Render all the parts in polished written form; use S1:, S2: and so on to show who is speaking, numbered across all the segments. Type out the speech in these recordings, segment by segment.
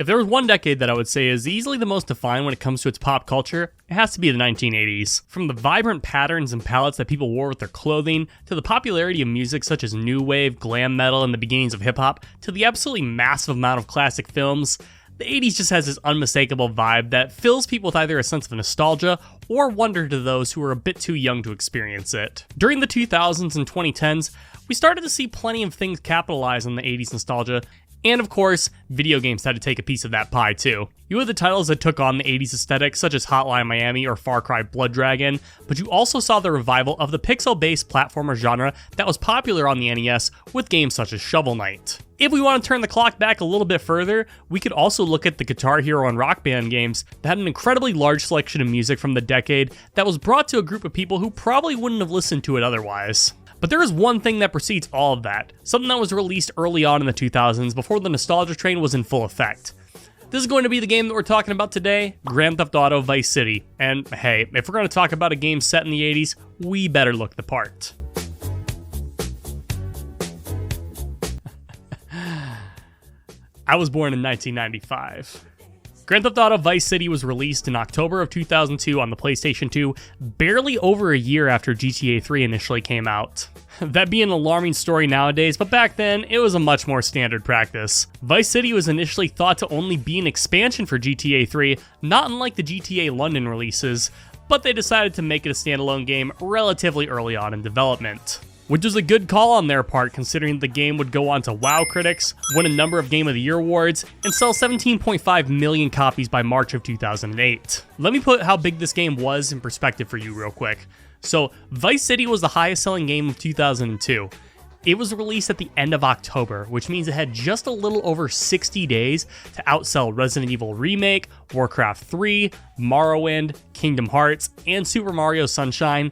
S1: If there was one decade that I would say is easily the most defined when it comes to its pop culture, it has to be the 1980s. From the vibrant patterns and palettes that people wore with their clothing, to the popularity of music such as new wave, glam metal, and the beginnings of hip-hop, to the absolutely massive amount of classic films, the 80s just has this unmistakable vibe that fills people with either a sense of nostalgia or wonder to those who are a bit too young to experience it. During the 2000s and 2010s, we started to see plenty of things capitalize on the 80s nostalgia, and of course, video games had to take a piece of that pie too. You had the titles that took on the 80s aesthetic, such as Hotline Miami or Far Cry Blood Dragon, but you also saw the revival of the pixel-based platformer genre that was popular on the NES with games such as Shovel Knight. If we want to turn the clock back a little bit further, we could also look at the Guitar Hero and Rock Band games that had an incredibly large selection of music from the decade that was brought to a group of people who probably wouldn't have listened to it otherwise. But there is one thing that precedes all of that, something that was released early on in the 2000s before the nostalgia train was in full effect. This is going to be the game that we're talking about today, Grand Theft Auto Vice City. And hey, if we're going to talk about a game set in the 80s, we better look the part. I was born in 1995. Grand Theft Auto Vice City was released in October of 2002 on the PlayStation 2, barely over a year after GTA 3 initially came out. That'd be an alarming story nowadays, but back then, it was a much more standard practice. Vice City was initially thought to only be an expansion for GTA 3, not unlike the GTA London releases, but they decided to make it a standalone game relatively early on in development. Which was a good call on their part, considering the game would go on to wow critics, win a number of Game of the Year awards, and sell 17.5 million copies by March of 2008. Let me put how big this game was in perspective for you real quick. So, Vice City was the highest selling game of 2002. It was released at the end of October, which means it had just a little over 60 days to outsell Resident Evil Remake, Warcraft 3, Morrowind, Kingdom Hearts, and Super Mario Sunshine,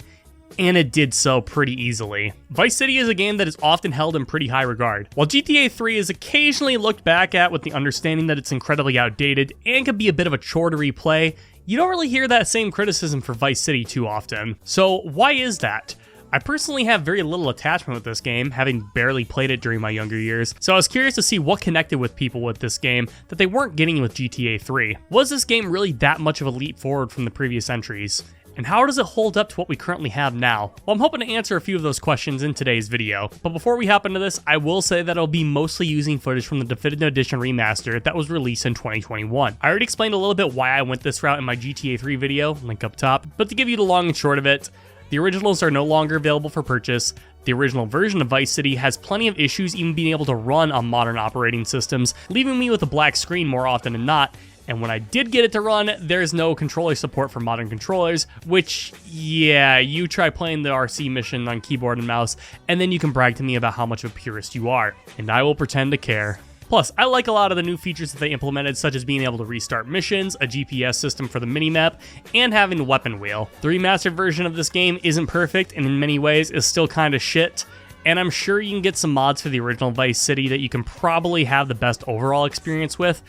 S1: and it did so pretty easily. Vice City is a game that is often held in pretty high regard. While GTA 3 is occasionally looked back at with the understanding that it's incredibly outdated and can be a bit of a chore to replay, you don't really hear that same criticism for Vice City too often. So why is that? I personally have very little attachment with this game, having barely played it during my younger years, so I was curious to see what connected with people with this game that they weren't getting with GTA 3. Was this game really that much of a leap forward from the previous entries? And how does it hold up to what we currently have now? Well, I'm hoping to answer a few of those questions in today's video. But before we hop into this, I will say that I'll be mostly using footage from the Definitive Edition remaster that was released in 2021. I already explained a little bit why I went this route in my GTA 3 video, link up top, but to give you the long and short of it, the originals are no longer available for purchase. The original version of Vice City has plenty of issues even being able to run on modern operating systems, leaving me with a black screen more often than not. And when I did get it to run, there's no controller support for modern controllers, which, yeah, you try playing the RC mission on keyboard and mouse, and then you can brag to me about how much of a purist you are. And I will pretend to care. Plus, I like a lot of the new features that they implemented, such as being able to restart missions, a GPS system for the minimap, and having a weapon wheel. The remastered version of this game isn't perfect, and in many ways is still kind of shit. And I'm sure you can get some mods for the original Vice City that you can probably have the best overall experience with.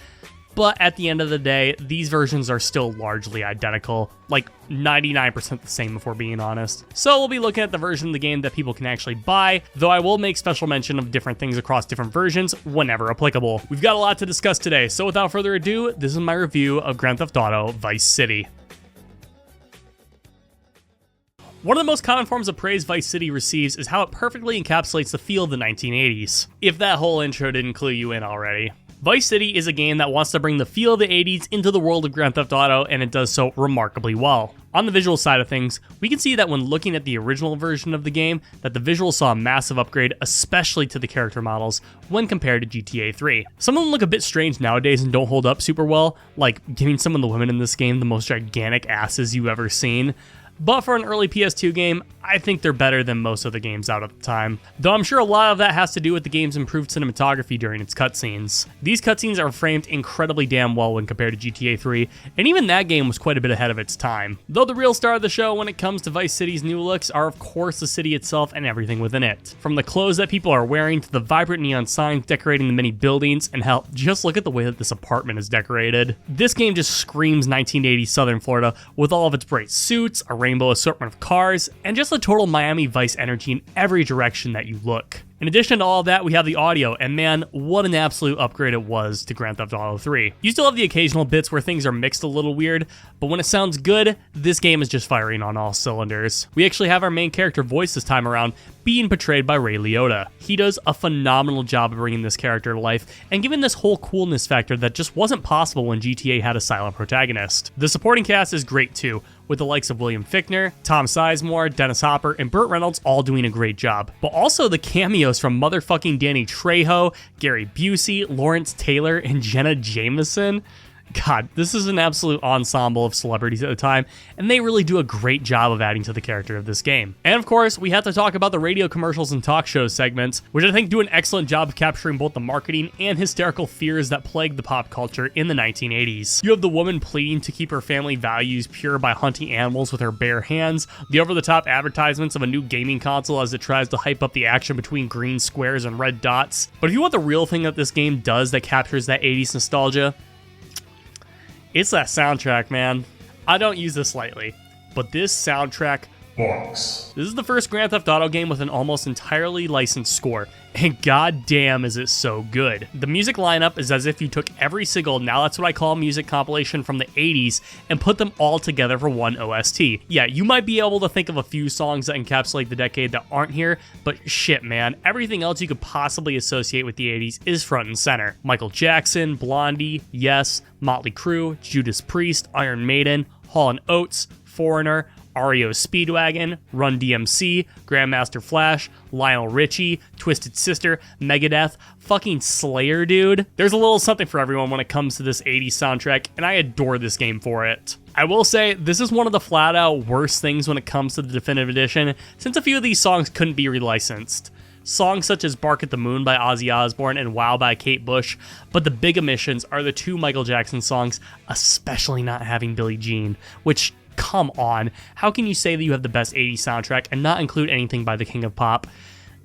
S1: But at the end of the day, these versions are still largely identical, like 99% the same if we're being honest. So we'll be looking at the version of the game that people can actually buy, though I will make special mention of different things across different versions whenever applicable. We've got a lot to discuss today, so without further ado, this is my review of Grand Theft Auto Vice City. One of the most common forms of praise Vice City receives is how it perfectly encapsulates the feel of the 1980s, if that whole intro didn't clue you in already. Vice City is a game that wants to bring the feel of the 80s into the world of Grand Theft Auto, and it does so remarkably well. On the visual side of things, we can see that when looking at the original version of the game, that the visuals saw a massive upgrade, especially to the character models, when compared to GTA 3. Some of them look a bit strange nowadays and don't hold up super well, like giving some of the women in this game the most gigantic asses you've ever seen. But for an early PS2 game, I think they're better than most of the games out at the time. Though I'm sure a lot of that has to do with the game's improved cinematography during its cutscenes. These cutscenes are framed incredibly damn well when compared to GTA 3, and even that game was quite a bit ahead of its time. Though the real star of the show when it comes to Vice City's new looks are of course the city itself and everything within it. From the clothes that people are wearing to the vibrant neon signs decorating the many buildings, and hell, just look at the way that this apartment is decorated. This game just screams 1980s Southern Florida with all of its bright suits, arranged rainbow assortment of cars, and just the total Miami Vice energy in every direction that you look. In addition to all of that, we have the audio, and man, what an absolute upgrade it was to Grand Theft Auto 3. You still have the occasional bits where things are mixed a little weird, but when it sounds good, this game is just firing on all cylinders. We actually have our main character voice this time around being portrayed by Ray Liotta. He does a phenomenal job of bringing this character to life and giving this whole coolness factor that just wasn't possible when GTA had a silent protagonist. The supporting cast is great too, with the likes of William Fichtner, Tom Sizemore, Dennis Hopper, and Burt Reynolds all doing a great job. But also the cameos from motherfucking Danny Trejo, Gary Busey, Lawrence Taylor, and Jenna Jameson. God, this is an absolute ensemble of celebrities at the time, and they really do a great job of adding to the character of this game. And of course, we have to talk about the radio commercials and talk show segments, which I think do an excellent job of capturing both the marketing and hysterical fears that plagued the pop culture in the 1980s. You have the woman pleading to keep her family values pure by hunting animals with her bare hands, the over-the-top advertisements of a new gaming console as it tries to hype up the action between green squares and red dots. But if you want the real thing that this game does that captures that 80s nostalgia, it's that soundtrack, man. I don't use this lightly, but this soundtrack rocks. This is the first Grand Theft Auto game with an almost entirely licensed score, and goddamn is it so good. The music lineup is as if you took every single Now That's What I Call Music compilation from the 80s and put them all together for one OST. Yeah, you might be able to think of a few songs that encapsulate the decade that aren't here, but shit, man, everything else you could possibly associate with the 80s is front and center. Michael Jackson, Blondie, Yes, Motley Crue, Judas Priest, Iron Maiden, Hall & Oates, Foreigner, REO Speedwagon, Run DMC, Grandmaster Flash, Lionel Richie, Twisted Sister, Megadeth, fucking Slayer, dude. There's a little something for everyone when it comes to this 80s soundtrack, and I adore this game for it. I will say, this is one of the flat-out worst things when it comes to the Definitive Edition, since a few of these songs couldn't be relicensed. Songs such as Bark at the Moon by Ozzy Osbourne and Wow by Kate Bush, but the big omissions are the two Michael Jackson songs, especially not having Billie Jean, which, come on, how can you say that you have the best 80s soundtrack and not include anything by the King of Pop?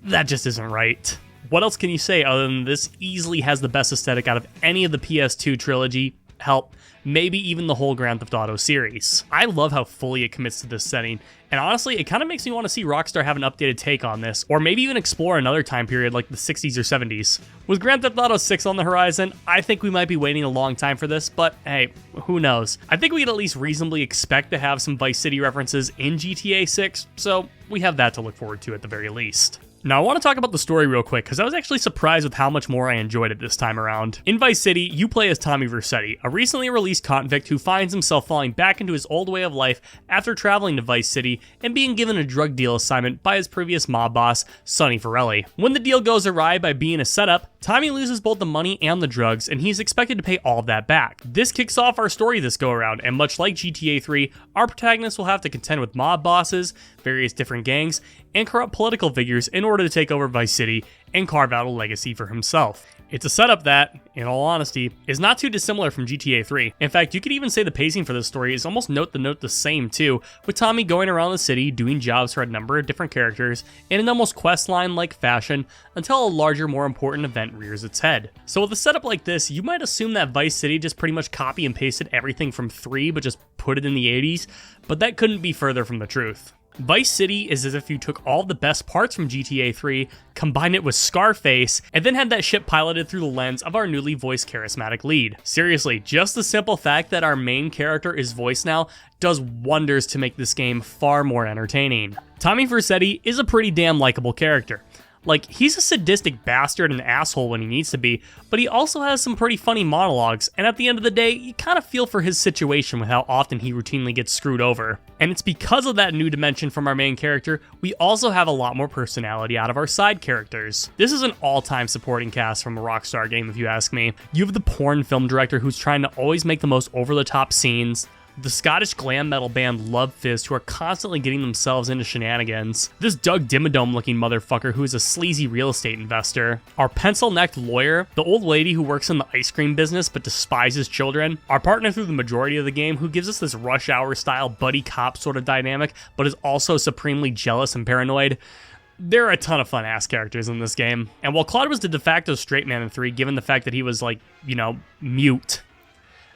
S1: That just isn't right. What else can you say other than this easily has the best aesthetic out of any of the PS2 trilogy? Help, maybe even the whole Grand Theft Auto series. I love how fully it commits to this setting, and honestly, it kind of makes me want to see Rockstar have an updated take on this, or maybe even explore another time period like the 60s or 70s. With Grand Theft Auto 6 on the horizon, I think we might be waiting a long time for this, but hey, who knows? I think we could at least reasonably expect to have some Vice City references in GTA 6, so we have that to look forward to at the very least. Now, I want to talk about the story real quick, because I was actually surprised with how much more I enjoyed it this time around. In Vice City, you play as Tommy Vercetti, a recently released convict who finds himself falling back into his old way of life after traveling to Vice City and being given a drug deal assignment by his previous mob boss, Sonny Forelli. When the deal goes awry by being a setup, Tommy loses both the money and the drugs, and he's expected to pay all of that back. This kicks off our story this go-around, and much like GTA 3, our protagonist will have to contend with mob bosses, various different gangs, and corrupt political figures in order to take over Vice City and carve out a legacy for himself. It's a setup that, in all honesty, is not too dissimilar from GTA 3. In fact, you could even say the pacing for this story is almost note the same too, with Tommy going around the city doing jobs for a number of different characters in an almost questline-like fashion until a larger, more important event rears its head. So with a setup like this, you might assume that Vice City just pretty much copy and pasted everything from 3 but just put it in the 80s, but that couldn't be further from the truth. Vice City is as if you took all the best parts from GTA 3, combined it with Scarface, and then had that ship piloted through the lens of our newly voiced charismatic lead. Seriously, just the simple fact that our main character is voiced now does wonders to make this game far more entertaining. Tommy Vercetti is a pretty damn likable character. Like, he's a sadistic bastard and asshole when he needs to be, but he also has some pretty funny monologues, and at the end of the day, you kind of feel for his situation with how often he routinely gets screwed over. And it's because of that new dimension from our main character, we also have a lot more personality out of our side characters. This is an all-time supporting cast from a Rockstar game, if you ask me. You have the porn film director who's trying to always make the most over-the-top scenes, the Scottish glam metal band Love Fist, who are constantly getting themselves into shenanigans, this Doug Dimmadome looking motherfucker who is a sleazy real estate investor, our pencil-necked lawyer, the old lady who works in the ice cream business but despises children, our partner through the majority of the game who gives us this Rush Hour style buddy cop sort of dynamic but is also supremely jealous and paranoid. There are a ton of fun ass characters in this game, and while Claude was the de facto straight man in 3 given the fact that he was like, mute,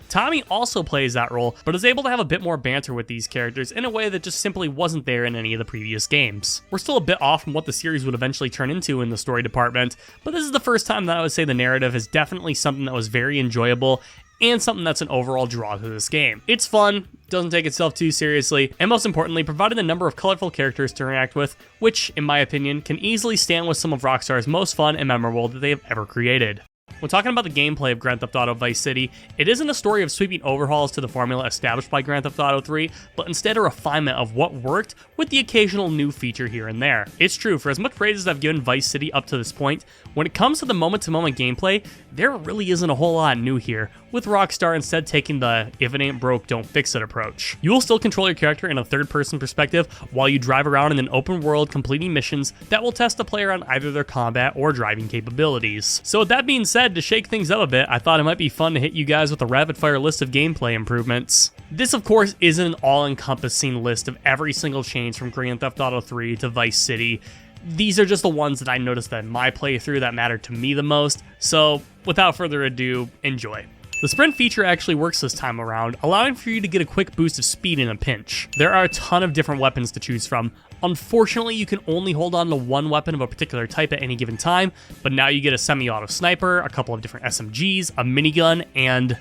S1: Tommy also plays that role, but is able to have a bit more banter with these characters in a way that just simply wasn't there in any of the previous games. We're still a bit off from what the series would eventually turn into in the story department, but this is the first time that I would say the narrative is definitely something that was very enjoyable and something that's an overall draw to this game. It's fun, doesn't take itself too seriously, and most importantly, provided a number of colorful characters to interact with, which, in my opinion, can easily stand with some of Rockstar's most fun and memorable that they have ever created. When talking about the gameplay of Grand Theft Auto Vice City, it isn't a story of sweeping overhauls to the formula established by Grand Theft Auto 3, but instead a refinement of what worked with the occasional new feature here and there. It's true, for as much praise as I've given Vice City up to this point, when it comes to the moment-to-moment gameplay, there really isn't a whole lot new here, with Rockstar instead taking the if it ain't broke, don't fix it approach. You will still control your character in a third-person perspective while you drive around in an open world completing missions that will test the player on either their combat or driving capabilities. So with that being said, to shake things up a bit, I thought it might be fun to hit you guys with a rapid-fire list of gameplay improvements. This, of course, isn't an all-encompassing list of every single change from Grand Theft Auto 3 to Vice City. These are just the ones that I noticed that in my playthrough that mattered to me the most, so without further ado, enjoy. The sprint feature actually works this time around, allowing for you to get a quick boost of speed in a pinch. There are a ton of different weapons to choose from. Unfortunately, you can only hold on to one weapon of a particular type at any given time, but now you get a semi-auto sniper, a couple of different SMGs, a minigun, and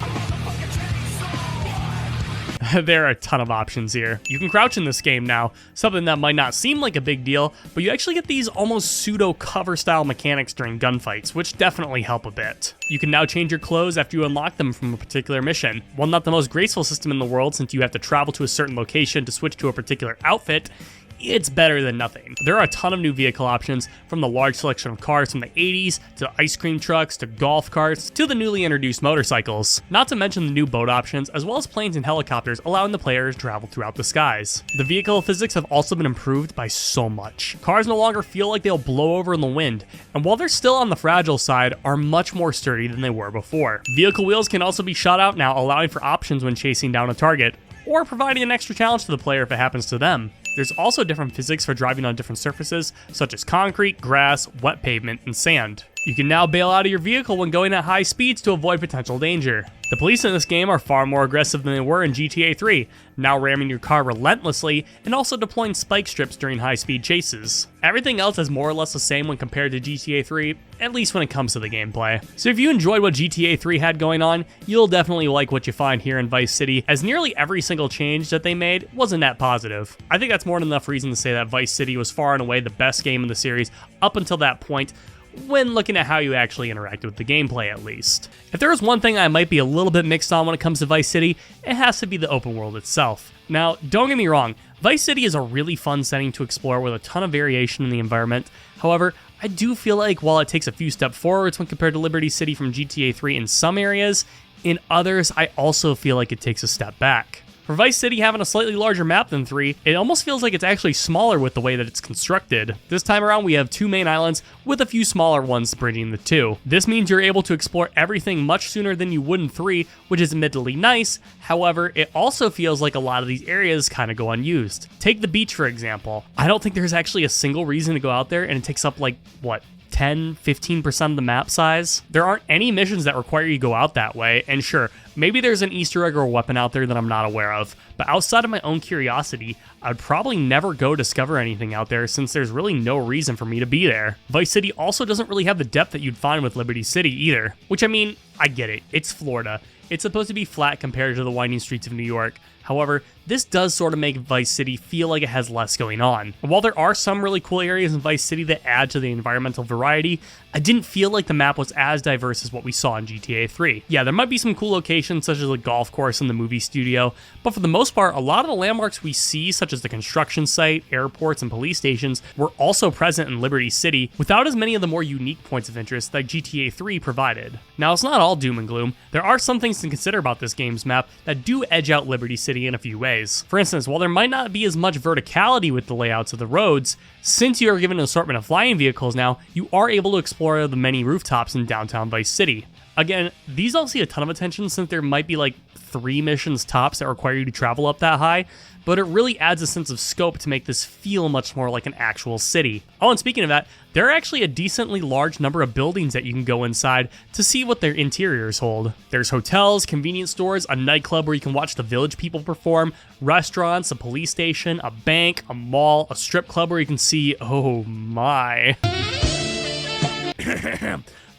S1: there are a ton of options here. You can crouch in this game now, something that might not seem like a big deal, but you actually get these almost pseudo cover style mechanics during gunfights, which definitely help a bit. You can now change your clothes after you unlock them from a particular mission. While not the most graceful system in the world, since you have to travel to a certain location to switch to a particular outfit, it's better than nothing. There are a ton of new vehicle options, from the large selection of cars from the 80s, to ice cream trucks, to golf carts, to the newly introduced motorcycles. Not to mention the new boat options, as well as planes and helicopters allowing the players to travel throughout the skies. The vehicle physics have also been improved by so much. Cars no longer feel like they'll blow over in the wind, and while they're still on the fragile side, are much more sturdy than they were before. Vehicle wheels can also be shot out now, allowing for options when chasing down a target, or providing an extra challenge to the player if it happens to them. There's also different physics for driving on different surfaces, such as concrete, grass, wet pavement, and sand. You can now bail out of your vehicle when going at high speeds to avoid potential danger. The police in this game are far more aggressive than they were in GTA 3, now ramming your car relentlessly and also deploying spike strips during high-speed chases. Everything else is more or less the same when compared to GTA 3, at least when it comes to the gameplay. So if you enjoyed what GTA 3 had going on, you'll definitely like what you find here in Vice City, as nearly every single change that they made wasn't that positive. I think that's more than enough reason to say that Vice City was far and away the best game in the series up until that point, when looking at how you actually interact with the gameplay at least. If there is one thing I might be a little bit mixed on when it comes to Vice City, it has to be the open world itself. Now, don't get me wrong, Vice City is a really fun setting to explore with a ton of variation in the environment. However, I do feel like while it takes a few steps forwards when compared to Liberty City from GTA 3 in some areas, in others I also feel like it takes a step back. For Vice City having a slightly larger map than 3, it almost feels like it's actually smaller with the way that it's constructed. This time around we have 2 main islands with a few smaller ones bridging the 2. This means you're able to explore everything much sooner than you would in 3, which is admittedly nice. However, it also feels like a lot of these areas kind of go unused. Take the beach for example. I don't think there's actually a single reason to go out there, and it takes up like, what, 10-15% of the map size. There aren't any missions that require you to go out that way, and sure, maybe there's an Easter egg or a weapon out there that I'm not aware of, but outside of my own curiosity, I'd probably never go discover anything out there since there's really no reason for me to be there. Vice City also doesn't really have the depth that you'd find with Liberty City either, which I mean, I get it, it's Florida. It's supposed to be flat compared to the winding streets of New York. However, this does sort of make Vice City feel like it has less going on. And while there are some really cool areas in Vice City that add to the environmental variety, I didn't feel like the map was as diverse as what we saw in GTA 3. Yeah, there might be some cool locations such as a golf course and the movie studio, but for the most part, a lot of the landmarks we see, such as the construction site, airports, and police stations, were also present in Liberty City, without as many of the more unique points of interest that GTA 3 provided. Now, it's not all doom and gloom. There are some things to consider about this game's map that do edge out Liberty City in a few ways. For instance, while there might not be as much verticality with the layouts of the roads, since you are given an assortment of flying vehicles now, you are able to explore the many rooftops in downtown Vice City. Again, these all see a ton of attention since there might be like 3 missions tops that require you to travel up that high, but it really adds a sense of scope to make this feel much more like an actual city. Oh, and speaking of that, there are actually a decently large number of buildings that you can go inside to see what their interiors hold. There's hotels, convenience stores, a nightclub where you can watch the village people perform, restaurants, a police station, a bank, a mall, a strip club where you can see, oh my.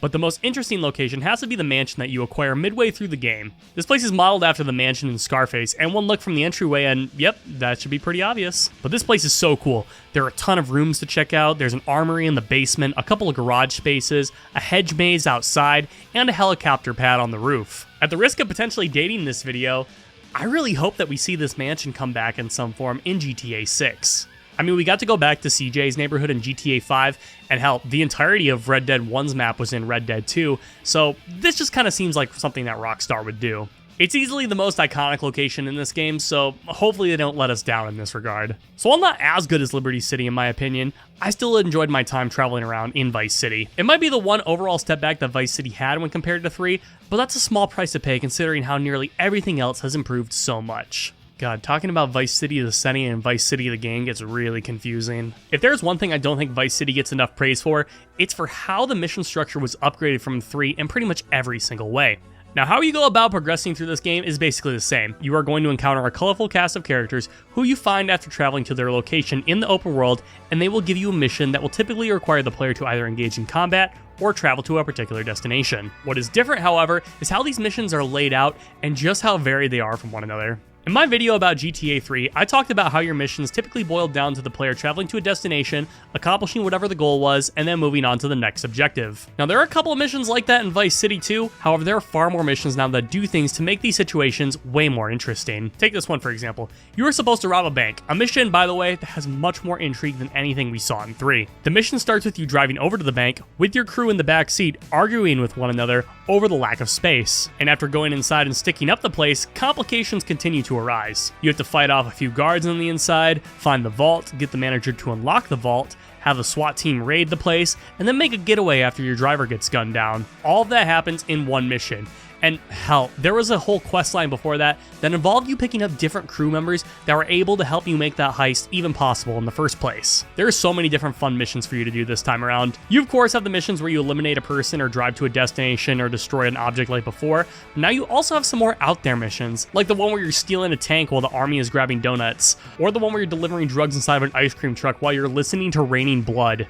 S1: But the most interesting location has to be the mansion that you acquire midway through the game. This place is modeled after the mansion in Scarface, and one look from the entryway and yep, that should be pretty obvious. But this place is so cool. There are a ton of rooms to check out, there's an armory in the basement, a couple of garage spaces, a hedge maze outside, and a helicopter pad on the roof. At the risk of potentially dating this video, I really hope that we see this mansion come back in some form in GTA 6. I mean, we got to go back to CJ's neighborhood in GTA 5, and hell, the entirety of Red Dead 1's map was in Red Dead 2, so this just kind of seems like something that Rockstar would do. It's easily the most iconic location in this game, so hopefully they don't let us down in this regard. So while not as good as Liberty City in my opinion, I still enjoyed my time traveling around in Vice City. It might be the one overall step back that Vice City had when compared to 3, but that's a small price to pay considering how nearly everything else has improved so much. God, talking about Vice City the setting and Vice City the game gets really confusing. If there's one thing I don't think Vice City gets enough praise for, it's for how the mission structure was upgraded from 3 in pretty much every single way. Now, how you go about progressing through this game is basically the same. You are going to encounter a colorful cast of characters who you find after traveling to their location in the open world, and they will give you a mission that will typically require the player to either engage in combat or travel to a particular destination. What is different, however, is how these missions are laid out and just how varied they are from one another. In my video about GTA 3, I talked about how your missions typically boiled down to the player traveling to a destination, accomplishing whatever the goal was, and then moving on to the next objective. Now, there are a couple of missions like that in Vice City too, however, there are far more missions now that do things to make these situations way more interesting. Take this one for example. You are supposed to rob a bank, a mission, by the way, that has much more intrigue than anything we saw in 3. The mission starts with you driving over to the bank, with your crew in the back seat, arguing with one another over the lack of space. And after going inside and sticking up the place, complications continue to arise. You have to fight off a few guards on the inside, find the vault, get the manager to unlock the vault, have the SWAT team raid the place, and then make a getaway after your driver gets gunned down. All of that happens in one mission. And hell, there was a whole questline before that involved you picking up different crew members that were able to help you make that heist even possible in the first place. There are so many different fun missions for you to do this time around. You of course have the missions where you eliminate a person or drive to a destination or destroy an object like before. Now you also have some more out there missions, like the one where you're stealing a tank while the army is grabbing donuts, or the one where you're delivering drugs inside of an ice cream truck while you're listening to raining blood.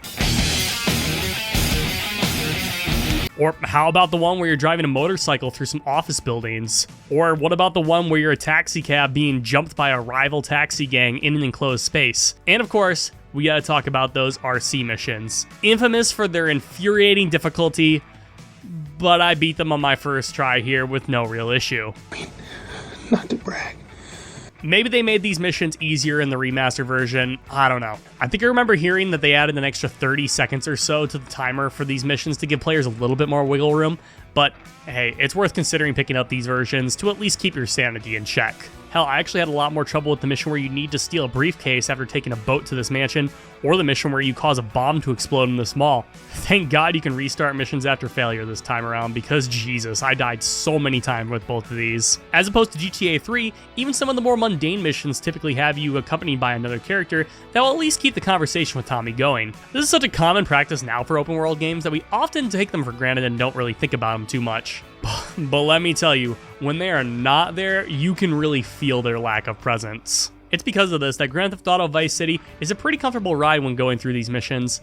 S1: Or how about the one where you're driving a motorcycle through some office buildings? Or what about the one where you're a taxi cab being jumped by a rival taxi gang in an enclosed space? And of course, we gotta talk about those RC missions. Infamous for their infuriating difficulty, but I beat them on my first try here with no real issue.
S2: Not to brag.
S1: Maybe they made these missions easier in the remaster version, I don't know. I think I remember hearing that they added an extra 30 seconds or so to the timer for these missions to give players a little bit more wiggle room, but hey, it's worth considering picking up these versions to at least keep your sanity in check. Hell, I actually had a lot more trouble with the mission where you need to steal a briefcase after taking a boat to this mansion, or the mission where you cause a bomb to explode in this mall. Thank God you can restart missions after failure this time around, because Jesus, I died so many times with both of these. As opposed to GTA 3, even some of the more mundane missions typically have you accompanied by another character that will at least keep the conversation with Tommy going. This is such a common practice now for open world games that we often take them for granted and don't really think about them too much. But let me tell you, when they are not there, you can really feel their lack of presence. It's because of this that Grand Theft Auto Vice City is a pretty comfortable ride when going through these missions.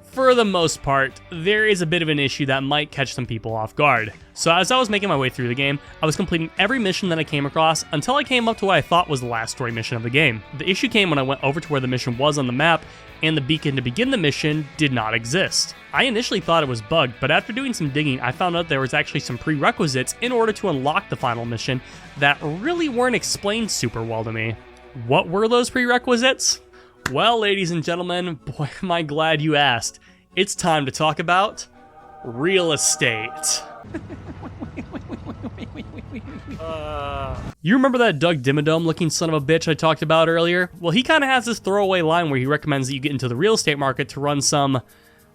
S1: For the most part, there is a bit of an issue that might catch some people off guard. So as I was making my way through the game, I was completing every mission that I came across until I came up to what I thought was the last story mission of the game. The issue came when I went over to where the mission was on the map, and the beacon to begin the mission did not exist. I initially thought it was bugged, but after doing some digging, I found out there was actually some prerequisites in order to unlock the final mission that really weren't explained super well to me. What were those prerequisites? Well, ladies and gentlemen, boy am I glad you asked. It's time to talk about real estate. You remember that Doug Dimmadome looking son of a bitch I talked about earlier? Well, he kind of has this throwaway line where he recommends that you get into the real estate market to run some,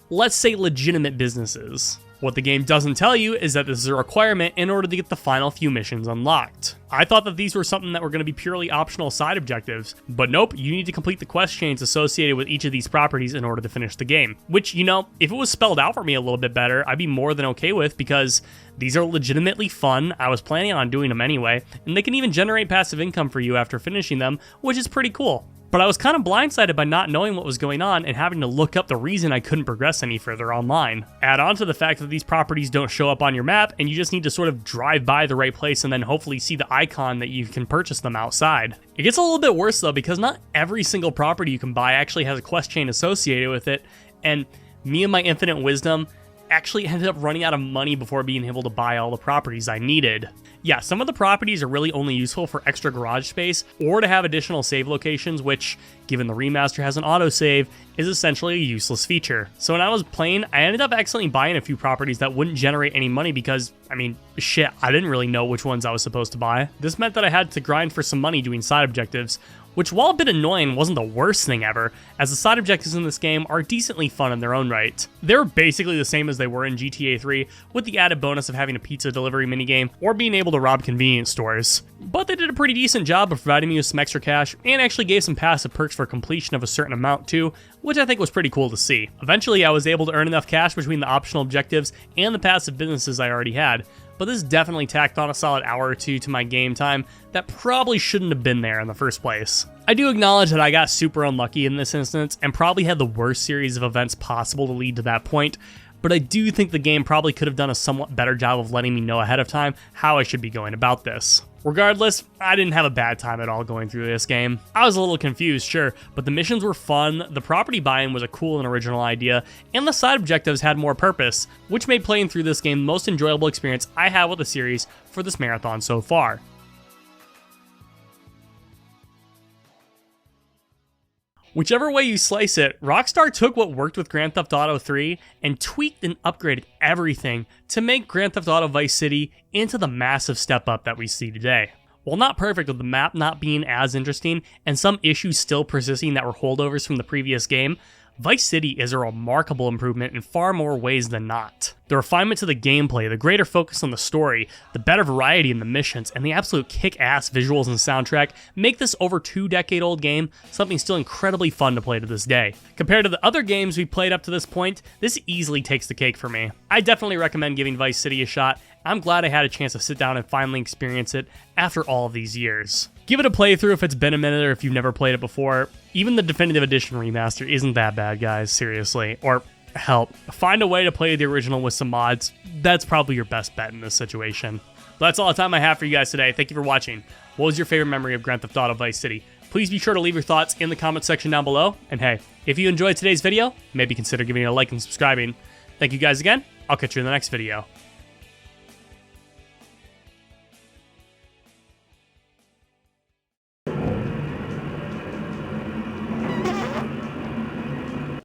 S1: let's say, legitimate businesses. What the game doesn't tell you is that this is a requirement in order to get the final few missions unlocked. I thought that these were something that were going to be purely optional side objectives, but nope, you need to complete the quest chains associated with each of these properties in order to finish the game. Which, you know, if it was spelled out for me a little bit better, I'd be more than okay with, because these are legitimately fun. I was planning on doing them anyway, and they can even generate passive income for you after finishing them, which is pretty cool. But I was kind of blindsided by not knowing what was going on and having to look up the reason I couldn't progress any further online. Add on to the fact that these properties don't show up on your map, and you just need to sort of drive by the right place and then hopefully see the icon that you can purchase them outside. It gets a little bit worse though, because not every single property you can buy actually has a quest chain associated with it, and me and my infinite wisdom actually ended up running out of money before being able to buy all the properties I needed. Yeah, some of the properties are really only useful for extra garage space or to have additional save locations, which, given the remaster has an autosave, is essentially a useless feature. So when I was playing, I ended up accidentally buying a few properties that wouldn't generate any money because, I mean, shit, I didn't really know which ones I was supposed to buy. This meant that I had to grind for some money doing side objectives, which, while a bit annoying, wasn't the worst thing ever, as the side objectives in this game are decently fun in their own right. They're basically the same as they were in GTA 3, with the added bonus of having a pizza delivery minigame or being able to rob convenience stores. But they did a pretty decent job of providing me with some extra cash, and actually gave some passive perks for completion of a certain amount too, which I think was pretty cool to see. Eventually, I was able to earn enough cash between the optional objectives and the passive businesses I already had, but this definitely tacked on a solid hour or two to my game time that probably shouldn't have been there in the first place. I do acknowledge that I got super unlucky in this instance and probably had the worst series of events possible to lead to that point, but I do think the game probably could have done a somewhat better job of letting me know ahead of time how I should be going about this. Regardless, I didn't have a bad time at all going through this game. I was a little confused, sure, but the missions were fun, the property buying was a cool and original idea, and the side objectives had more purpose, which made playing through this game the most enjoyable experience I had with the series for this marathon so far. Whichever way you slice it, Rockstar took what worked with Grand Theft Auto 3 and tweaked and upgraded everything to make Grand Theft Auto Vice City into the massive step up that we see today. While not perfect, with the map not being as interesting and some issues still persisting that were holdovers from the previous game, Vice City is a remarkable improvement in far more ways than not. The refinement to the gameplay, the greater focus on the story, the better variety in the missions, and the absolute kick-ass visuals and soundtrack make this over 2-decade-old game something still incredibly fun to play to this day. Compared to the other games we've played up to this point, this easily takes the cake for me. I definitely recommend giving Vice City a shot. I'm glad I had a chance to sit down and finally experience it after all of these years. Give it a playthrough if it's been a minute or if you've never played it before. Even the Definitive Edition remaster isn't that bad, guys, seriously. Or, help, find a way to play the original with some mods. That's probably your best bet in this situation. But that's all the time I have for you guys today. Thank you for watching. What was your favorite memory of Grand Theft Auto Vice City? Please be sure to leave your thoughts in the comments section down below. And hey, if you enjoyed today's video, maybe consider giving it a like and subscribing. Thank you guys again. I'll catch you in the next video.